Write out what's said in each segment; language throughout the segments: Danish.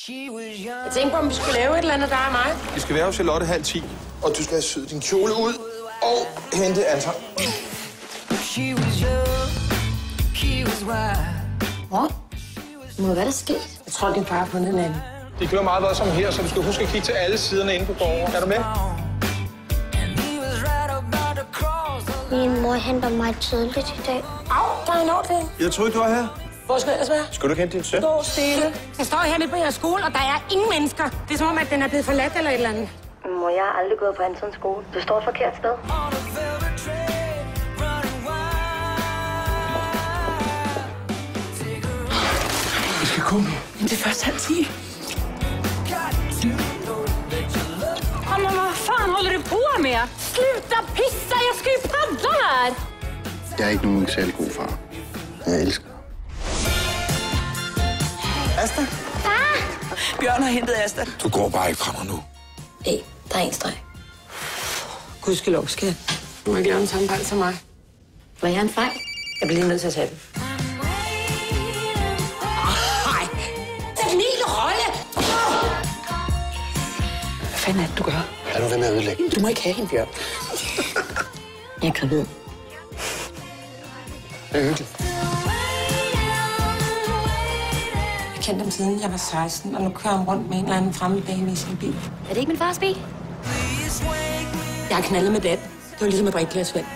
Jeg tænkte på, om vi skulle lave et eller andet, der er mig. Vi skal være hos Charlotte 9:30, og du skal have syet din kjole ud og hente Anton. Mor, hvad er der sket? Jeg tror, din far har fundet en anden. Det kører meget voldsomt her, så du skal huske at kigge til alle siderne inde på borger. Er du med? Min mor henter mig tidligt i dag. Au, der er en ordning. Jeg troede, du var her. Hvor skal jeg ellers være? Skal du ikke hente din søn? Stå stille. Jeg står her midt på jeres skole, og der er ingen mennesker. Det er som om, at den er blevet forladt eller et eller andet. Mor, jeg har aldrig gået på Antons skole. Du står et forkert sted. Vi skal komme. Men det er først 9:30. Amma, vad fan håller du på med? Sluta pissa, jag ska ju paddla här! Jeg er ikke nogen særlig god far. Jeg elsker dig. Asta? Bjørn har hentet Asta. Du går bare ikke fra mig nu. Hey, der er en streg. Gudskelov, skat. Du må ikke lave en samme fejl som mig. Var jeg en fejl? Jeg bliver lige nødt til at tage den. Nej! Det er min rolle! Hvad fanden er det, du gør? Lad nu være med at ødelægge. Du må ikke have hende, Bjørn. Jeg er gravid. Det er hyggeligt. Jeg kendte ham siden jeg var 16, og nu kører han rundt med en eller anden fremmed dame i sin bil. Er det ikke min fars bil? Jeg har knaldet med det. Det var ligesom et brækglasvand.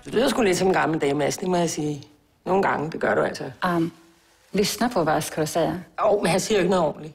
Det lyder sgu lidt som en gammel dame, Mads, det må jeg sige. Nogle gange, det gør du altså. Lyssna på vad jag ska säga. Men han siger jo ikke noget ordentligt.